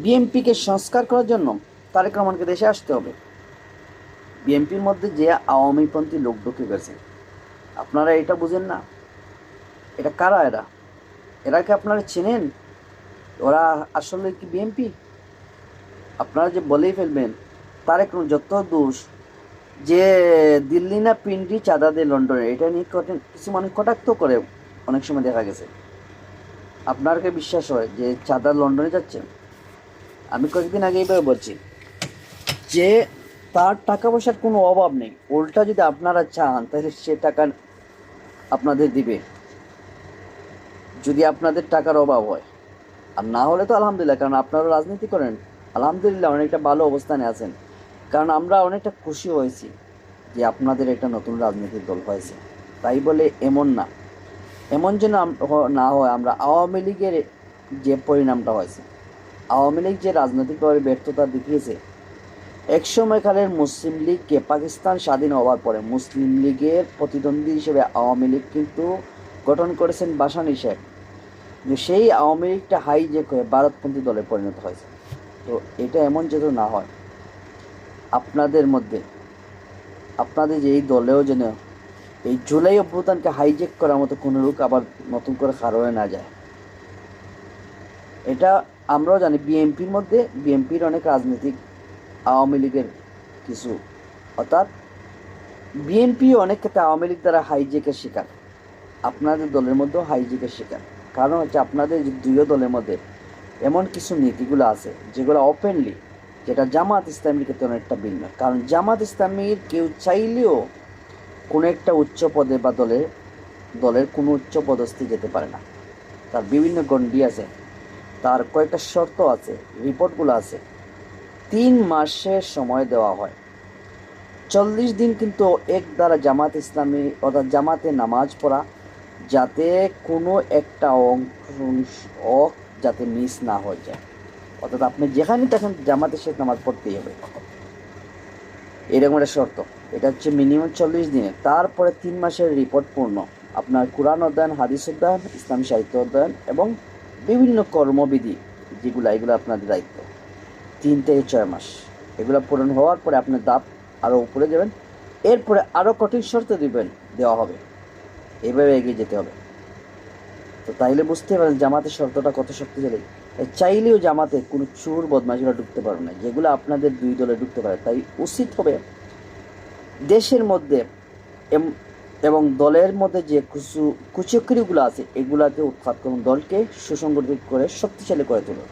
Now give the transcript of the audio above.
বিএনপিকে সংস্কার করার জন্য তারেক রহমানকে দেশে আসতে হবে। বিএনপির মধ্যে যে আওয়ামীপন্থী লোক ঢুকে গেছে, আপনারা এটা বুঝেন না? এটা কারা? এরা কি আপনারা চেনেন? ওরা আসলে কি বিএনপি? আপনারা যে বলেই ফেলবেন তারেক যত দোষ, যে দিল্লি না পিন্ডি চাঁদা দেয় লন্ডনে, এটা নিয়ে কিছু মানুষ কটাক্ষ করে, অনেক সময় দেখা গেছে। আপনার কি বিশ্বাস হয় যে চাঁদা লন্ডনে যাচ্ছে? আমি কয়েকদিন আগে এইভাবে বলছি যে তার টাকা পয়সার কোনো অভাব নেই, উল্টা যদি আপনারা চান তাহলে সে টাকা আপনাদের দিবে, যদি আপনাদের টাকার অভাব হয়। আর না হলে তো আলহামদুলিল্লাহ, কারণ আপনারা রাজনীতি করেন, আলহামদুলিল্লাহ অনেকটা ভালো অবস্থানে আছেন। কারণ আমরা অনেকটা খুশি হয়েছি যে আপনাদের একটা নতুন রাজনৈতিক দল হয়েছে। তাই বলে এমন না, এমন যেন না হয় আমরা আওয়ামী লীগের যে পরিণামটা হয়েছে, আওয়ামী লীগ যে রাজনৈতিকভাবে ব্যর্থতা দেখিয়েছে। একসময়কালের মুসলিম লীগকে পাকিস্তান স্বাধীন হওয়ার পরে মুসলিম লীগের প্রতিদ্বন্দ্বী হিসেবে আওয়ামী লীগ কিন্তু গঠন করেছেন ভাসানী সাহেব। যে সেই আওয়ামী লীগটা হাইজ্যাক হয়ে ভারতপন্থী দলে পরিণত হয়েছে। তো এটা এমন যেন না হয় আপনাদের মধ্যে, আপনাদের যে এই দলেও যেন এই জুলাই অভ্যুত্থানকে হাইজ্যাক করার মতো কোনো লোক আবার নতুন করে খাড়া হয়ে না যায়। এটা আমরাও জানি, বিএনপির মধ্যে বিএনপির অনেক রাজনৈতিক আওয়ামী লীগের কিছু, অর্থাৎ বিএনপি অনেক ক্ষেত্রে আওয়ামী লীগ দ্বারা হাইজ্যাকের শিকার। আপনাদের দলের মধ্যেও হাইজ্যাকের শিকার। কারণ হচ্ছে আপনাদের দুইও দলের মধ্যে এমন কিছু নীতিগুলো আছে যেগুলো ওপেনলি, যেটা জামাত ইসলামীর ক্ষেত্রে অনেকটা ভিন্ন। কারণ জামাত ইসলামীর কেউ চাইলেও কোনো একটা উচ্চ পদে বা দলের কোনো উচ্চ পদস্থে যেতে পারে না। তার বিভিন্ন গণ্ডি আছে, তার কয়েকটা শর্ত আছে, রিপোর্টগুলো আছে। 3 মাসের সময় দেওয়া হয়। 40 দিন কিন্তু এক দ্বারা জামাত ইসলামী অর্থাৎ জামাতে নামাজ পড়া, যাতে কোনো একটা অংশ যাতে মিস না হয়ে যায়। অর্থাৎ আপনি যেখানে তখন জামাতের সাথে নামাজ পড়তেই হবে, এরকম একটা শর্ত। এটা হচ্ছে মিনিমাম 40 দিনে। তারপরে 3 মাসের রিপোর্ট পূর্ণ, আপনার কোরআন অধ্যয়ন, হাদিস অধ্যয়ন, ইসলামী সাহিত্য অধ্যয়ন এবং বিভিন্ন কর্মবিধি এগুলো আপনাদের দায়িত্ব। 3 থেকে 6 মাস এগুলো পূরণ হওয়ার পরে আপনি ধাপ আরও উপরে যাবেন। এরপরে আরও কঠিন শর্ত দেওয়া হবে, এভাবে এগিয়ে যেতে হবে। তো তাইলে বুঝতে পারেন জামাতের শর্তটা কত শক্তিশালী। চাইলেও জামাতে কোনো চোর বদমাশিরা ঢুকতে পারবে না, যেগুলো আপনাদের দুই দলে ঢুকতে পারে। তাই উচিত হবে দেশের মধ্যে এবং দলের মধ্যে যে কুচক্রিগুলো আছে এগুলাকে উৎখাত করুন, দলকে সুসংগঠিত করে শক্তিশালী করে তুলুন।